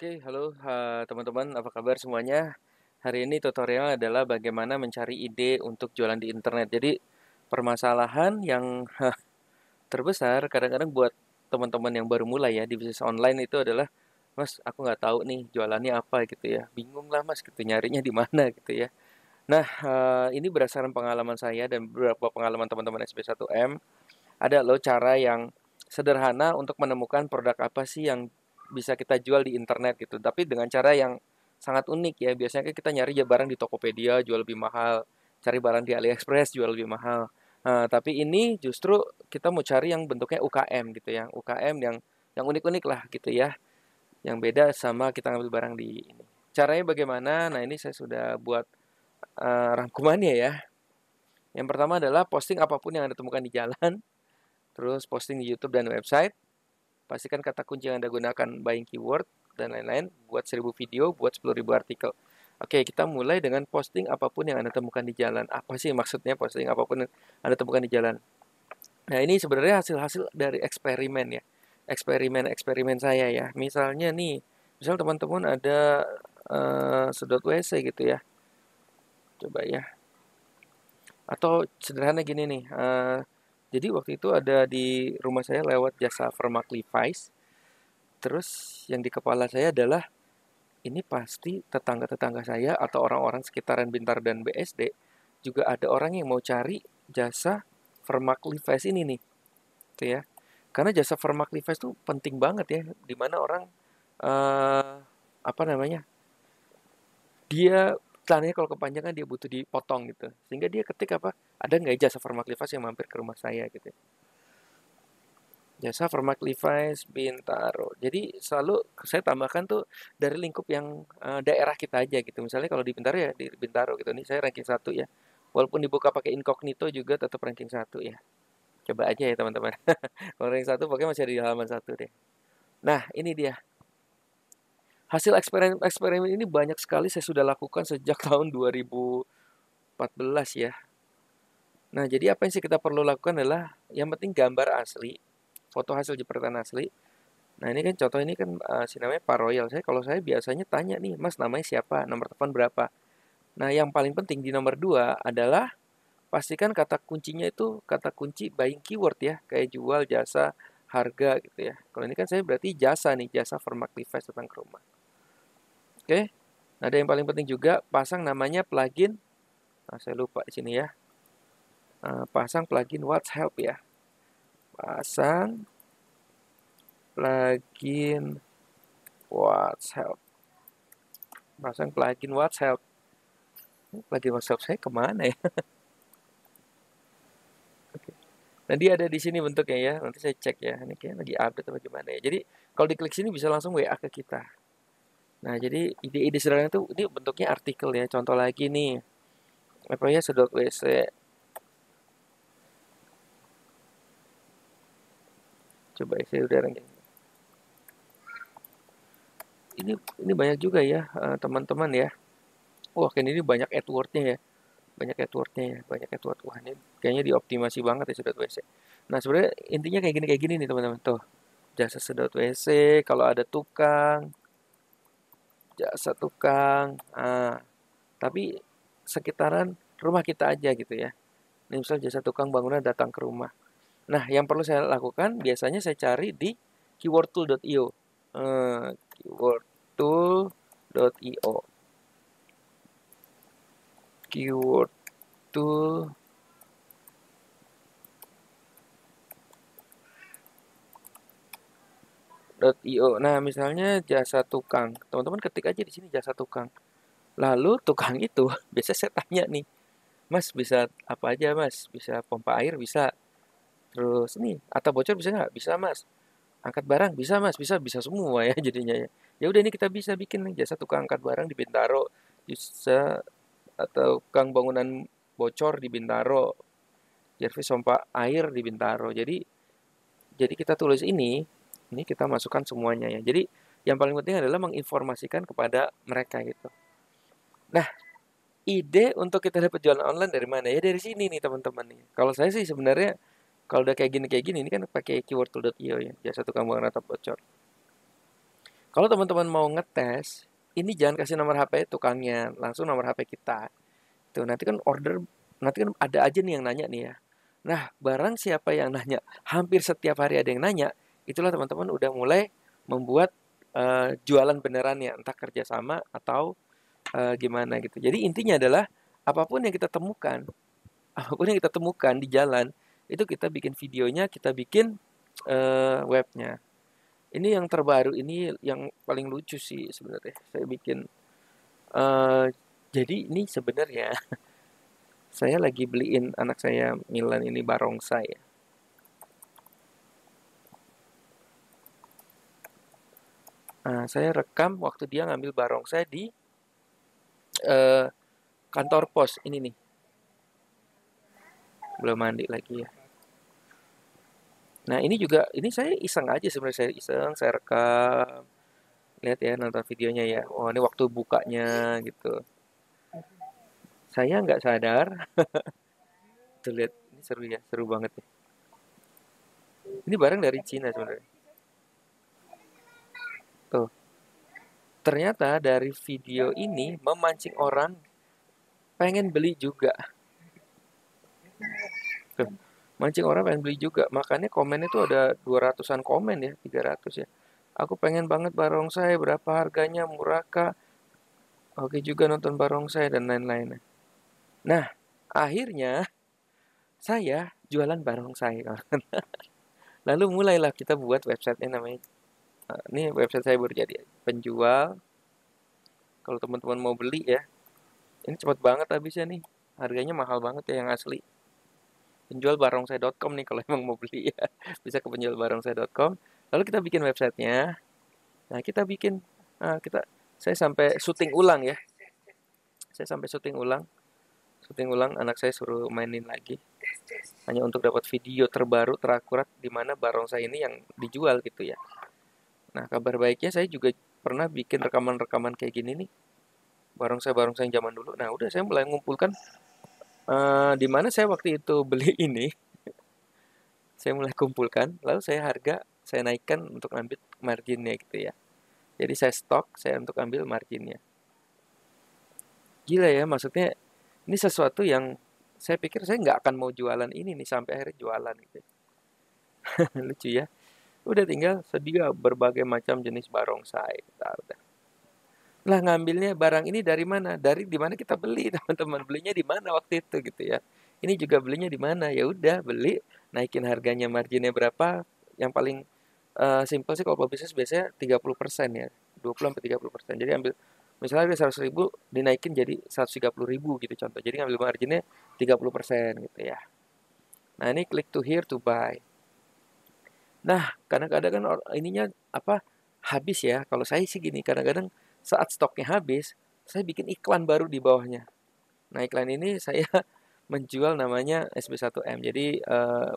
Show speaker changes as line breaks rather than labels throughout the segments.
Oke, halo teman-teman, apa kabar semuanya? Hari ini tutorial adalah bagaimana mencari ide untuk jualan di internet. Jadi, permasalahan yang terbesar kadang-kadang buat teman-teman yang baru mulai ya di bisnis online itu adalah, Mas, aku nggak tahu nih jualannya apa gitu ya. Bingung lah Mas gitu, nyarinya di mana gitu ya. Nah, ini berdasarkan pengalaman saya dan beberapa pengalaman teman-teman SB1M. Ada loh cara yang sederhana untuk menemukan produk apa sih yang bisa kita jual di internet gitu. Tapi dengan cara yang sangat unik ya. Biasanya kan kita nyari ya barang di Tokopedia jual lebih mahal, cari barang di AliExpress jual lebih mahal. Nah, tapi ini justru kita mau cari yang bentuknya UKM gitu ya. UKM yang unik-unik lah gitu ya. Yang beda sama kita ngambil barang di ini. Caranya bagaimana? Nah, ini saya sudah buat rangkumannya ya. Yang pertama adalah posting apapun yang Anda temukan di jalan, terus posting di YouTube dan website. Pastikan kata kunci yang Anda gunakan buying keyword dan lain-lain. Buat 1000 video, buat 10.000 artikel. Oke, kita mulai dengan posting apapun yang Anda temukan di jalan. Apa sih maksudnya posting apapun yang Anda temukan di jalan? Nah, ini sebenarnya hasil-hasil dari eksperimen ya. Eksperimen-eksperimen saya ya. Misalnya nih, misal teman-teman ada sedot WC gitu ya. Coba ya. Atau sederhana gini nih. Jadi waktu itu ada di rumah saya lewat jasa Vermac Levi's. Terus yang di kepala saya adalah ini pasti tetangga-tetangga saya atau orang-orang sekitaran Bintar dan BSD juga ada orang yang mau cari jasa Vermac Levi's ini nih, gitu ya. Karena jasa Vermac Levi's itu penting banget ya, di mana orang eh apa namanya? Dia celananya kalau kepanjangan dia butuh dipotong gitu. Sehingga dia ketik apa? Ada nggak jasa Vermac Levi's yang mampir ke rumah saya gitu ya. Jasa Vermac Levi's Bintaro. Jadi selalu saya tambahkan tuh dari lingkup yang daerah kita aja gitu. Misalnya kalau di Bintaro ya di Bintaro gitu. Nih saya ranking satu ya. Walaupun dibuka pakai incognito juga tetap ranking satu ya. Coba aja ya teman-teman. Kalau ranking satu pokoknya masih ada di halaman satu deh. Nah ini dia. Hasil eksperimen ini banyak sekali saya sudah lakukan sejak tahun 2014 ya. Nah jadi apa yang sih kita perlu lakukan adalah yang penting gambar asli, foto hasil jepretan asli. Nah ini kan contoh ini kan si namanya Pak Royal. Kalau saya biasanya tanya nih, Mas namanya siapa, nomor telepon berapa. Nah yang paling penting di nomor 2 adalah pastikan kata kuncinya itu kata kunci buying keyword ya, kayak jual, jasa, harga gitu ya. Kalau ini kan saya berarti jasa nih, jasa Vermac Levi's datang ke rumah. Oke. Nah ada yang paling penting juga pasang namanya plugin. Nah, saya lupa di sini ya. Pasang plugin What's Help ya. Pasang plugin What's Help. Pasang plugin What's Help. Plugin WhatsApp saya kemana ya? Nah dia ada di sini bentuknya ya. Nanti saya cek ya. Ini kayak lagi update atau gimana ya. Jadi kalau diklik sini bisa langsung WA ke kita. Nah jadi ide-ide sederhana itu ini bentuknya artikel ya. Contoh lagi nih. Apa ya sedot WC. Coba ya, saya udah ranking. Ini banyak juga ya teman-teman ya. Wah kan ini banyak AdWord-nya ya. Banyak AdWord-nya ya. Banyak AdWord. Wah ini kayaknya dioptimasi banget ya sedot WC. Nah sebenarnya intinya kayak gini nih teman-teman. Tuh jasa sedot WC. Kalau ada tukang. Jasa tukang. Tapi sekitaran rumah kita aja gitu ya. Ini misal jasa tukang bangunan datang ke rumah. Nah, yang perlu saya lakukan biasanya saya cari di keywordtool.io. Keywordtool.io. Keywordtool.io. Nah, misalnya jasa tukang. Teman-teman ketik aja di sini jasa tukang. Lalu tukang itu biasa saya tanya nih, Mas bisa apa aja Mas? Bisa pompa air bisa. Terus nih, atau bocor bisa nggak? Bisa Mas. Angkat barang bisa Mas, bisa semua ya jadinya ya. Ya udah ini kita bisa bikin nih jasa tukang angkat barang di Bintaro, bisa atau tukang bangunan bocor di Bintaro, servis pompa air di Bintaro. Jadi kita tulis ini kita masukkan semuanya ya. Jadi yang paling penting adalah menginformasikan kepada mereka gitu. Nah, ide untuk kita dapat jualan online dari mana? Ya dari sini nih teman-teman nih. Kalau saya sih sebenarnya kalau udah kayak gini ini kan pakai keywordtool.io ya, jasa tukang bangunan atau bocor. Kalau teman-teman mau ngetes, ini jangan kasih nomor HP tukangnya, langsung nomor HP kita. Tuh, nanti kan order, nanti kan ada aja nih yang nanya nih ya. Nah, barang siapa yang nanya, hampir setiap hari ada yang nanya, itulah teman-teman udah mulai membuat jualan beneran ya, entah kerjasama atau gimana gitu. Jadi intinya adalah apapun yang kita temukan, apapun yang kita temukan di jalan, itu kita bikin videonya, kita bikin webnya. Ini yang terbaru, ini yang paling lucu sih sebenarnya. Saya bikin, eh jadi ini sebenarnya saya lagi beliin anak saya Milan ini barongsai ya. Nah, saya rekam waktu dia ngambil barongsai di eh, kantor pos ini nih. Belum mandi lagi ya. Nah, ini juga, ini saya iseng aja sebenarnya, saya iseng, saya rekam. Lihat ya, nonton videonya ya. Oh, ini waktu bukanya gitu. Saya nggak sadar. Tuh lihat, ini seru ya, seru banget ya. Ini barang dari Cina sebenarnya. Tuh, ternyata dari video ini memancing orang pengen beli juga. Tuh, mancing orang pengen beli juga. Makanya komennya tuh ada 200-an komen ya, 300 ya. Aku pengen banget barongsai, berapa harganya, murah kah? Oke juga nonton barongsai dan lain-lain. Nah, akhirnya saya jualan barongsai, kawan. Lalu mulailah kita buat websitenya namanya. Ini website saya baru jadi penjual. Kalau teman-teman mau beli ya, ini cepet banget habisnya nih. Harganya mahal banget ya yang asli. Penjualbarongsai.com nih kalau emang mau beli ya. Bisa ke penjualbarongsai.com. Lalu kita bikin websitenya. Nah, kita bikin, kita, saya sampai syuting ulang ya. Saya sampai syuting ulang anak saya suruh mainin lagi. Hanya untuk dapat video terbaru terakurat di mana barongsai ini yang dijual gitu ya. Nah, kabar baiknya saya juga pernah bikin rekaman-rekaman kayak gini nih. Barongsai-barongsai yang zaman dulu. Nah, udah saya mulai mengumpulkan di mana saya waktu itu beli ini, saya mulai kumpulkan, lalu saya naikkan untuk ambil marginnya gitu ya. Jadi saya stok, saya untuk ambil marginnya. Gila ya, maksudnya ini sesuatu yang saya pikir saya nggak akan mau jualan ini nih sampai akhirnya jualan gitu. Lucu ya. Udah tinggal sedia berbagai macam jenis barongsai. Udah. Lah ngambilnya barang ini dari mana? Dari di mana kita beli, teman-teman. Belinya di mana waktu itu gitu ya. Ini juga belinya di mana? Ya udah beli, naikin harganya, marginnya berapa? Yang paling simple sih kalau bisnis biasanya 30% ya. 20 sampai 30%. Jadi ambil misalnya harga 100.000 dinaikin jadi 130.000 gitu contoh. Jadi ngambil marginnya 30% gitu ya. Nah, ini klik to here to buy. Nah, kadang-kadang kan ininya apa habis ya. Kalau saya sih gini, kadang-kadang saat stoknya habis, saya bikin iklan baru di bawahnya. Nah, iklan ini saya menjual namanya SB1M. Jadi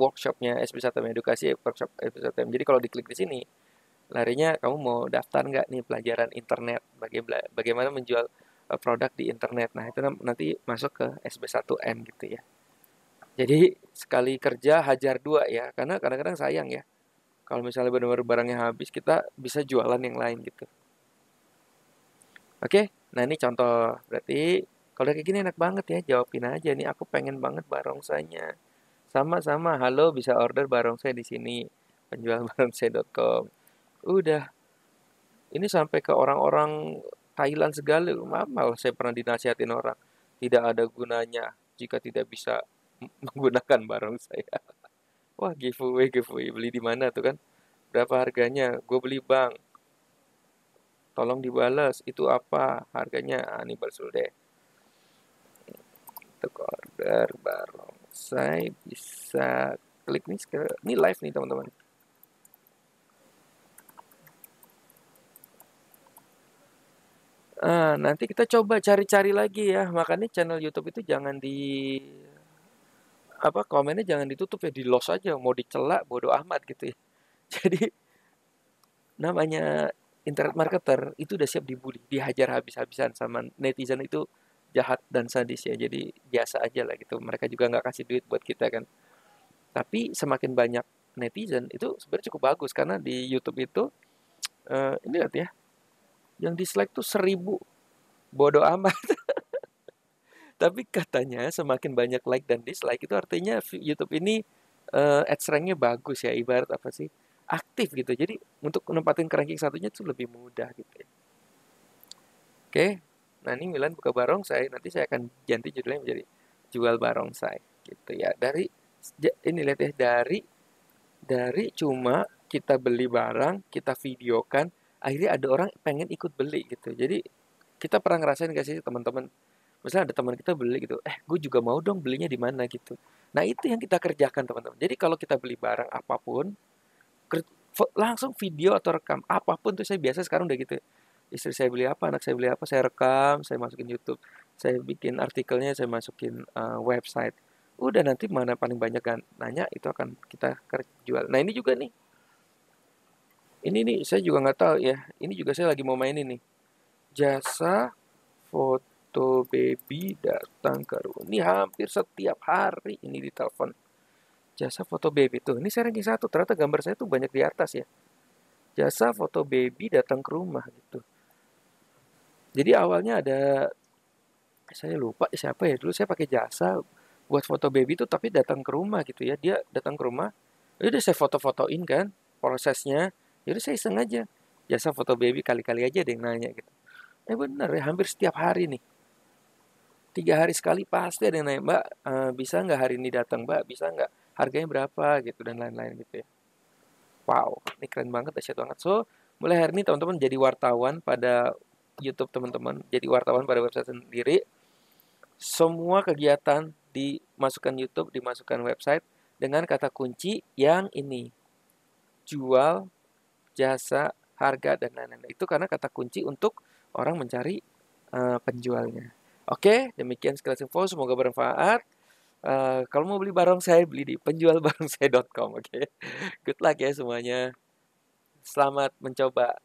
workshopnya SB1M edukasi workshop SB1M. Jadi kalau diklik di sini, larinya kamu mau daftar nggak nih pelajaran internet, bagaimana menjual produk di internet. Nah, itu nanti masuk ke SB1M gitu ya. Jadi sekali kerja hajar dua ya, karena kadang-kadang sayang ya. Kalau misalnya benar-benar barangnya habis, kita bisa jualan yang lain gitu. Oke, nah ini contoh. Berarti kalau kayak gini enak banget ya, jawabin aja nih. Aku pengen banget barongsainya. Sama-sama, halo bisa order barongsai di sini. Penjual barongsai.com. Udah, ini sampai ke orang-orang Thailand segala. Malah saya pernah dinasihatin orang. Tidak ada gunanya jika tidak bisa menggunakan barongsai. Wah, giveaway, giveaway. Beli di mana tuh kan? Berapa harganya? Gue beli bang. Tolong dibalas. Itu apa harganya? Ah, ini balas dulu deh. Untuk order barongsai bisa klik nih sekarang. Ini live nih teman-teman. Nanti kita coba cari-cari lagi ya. Makanya channel YouTube itu jangan di apa komennya jangan ditutup ya, di los aja. Mau dicela bodo amat gitu ya. Jadi namanya internet marketer itu udah siap dibully, dihajar habis-habisan sama netizen itu jahat dan sadis ya. Jadi biasa aja lah gitu. Mereka juga nggak kasih duit buat kita kan. Tapi semakin banyak netizen itu sebenarnya cukup bagus karena di YouTube itu ini lihat ya. Yang dislike tuh 1000. Bodoh amat. Tapi katanya semakin banyak like dan dislike itu artinya YouTube ini ads rank-nya bagus ya, ibarat apa sih? Aktif gitu. Jadi untuk nempatin ke ranking satunya itu lebih mudah gitu ya. Oke. Nah, ini Milan buka barongsai, nanti saya akan ganti judulnya menjadi jual barongsai gitu ya. Ini lihat ya, dari cuma kita beli barang, kita videokan, akhirnya ada orang pengen ikut beli gitu. Jadi kita pernah ngerasain gak sih teman-teman, misalnya ada teman kita beli gitu, gue juga mau dong belinya di mana gitu. Nah, itu yang kita kerjakan teman-teman. Jadi kalau kita beli barang apapun, langsung video atau rekam apapun tuh, saya biasa sekarang udah gitu. Istri saya beli apa, anak saya beli apa, saya rekam, saya masukin YouTube, saya bikin artikelnya, saya masukin website. Udah, nanti mana paling banyak kan nanya, itu akan kita jual. Nah, ini juga nih, ini nih saya juga nggak tahu ya. Ini juga saya lagi mau mainin nih. Jasa foto baby datang ke rumah. Ini hampir setiap hari ini ditelepon. Jasa foto baby tuh. Ini saya ranking 1. Ternyata gambar saya tuh banyak di atas ya. Jasa foto baby datang ke rumah gitu. Jadi awalnya ada, saya lupa siapa ya, dulu saya pakai jasa buat foto baby itu, tapi datang ke rumah gitu ya. Dia datang ke rumah, ya udah saya foto-fotoin kan prosesnya. Ya udah saya iseng aja. Jasa foto baby, kali-kali aja ada yang nanya gitu. Bener ya, hampir setiap hari nih. 3 hari sekali pasti ada yang nanya, Mbak, bisa nggak hari ini datang, Mbak? Bisa nggak? Harganya berapa? Gitu, dan lain-lain gitu ya. Wow, ini keren banget, dahsyat banget. So, mulai hari ini teman-teman jadi wartawan pada YouTube teman-teman, jadi wartawan pada website sendiri. Semua kegiatan dimasukkan YouTube, dimasukkan website dengan kata kunci yang ini. Jual, jasa, harga, dan lain-lain. Itu karena kata kunci untuk orang mencari penjualnya. Oke, demikian sekilas info. Semoga bermanfaat. Kalau mau beli barongsai, beli di penjualbarongsai.com. Oke, good luck ya semuanya. Selamat mencoba.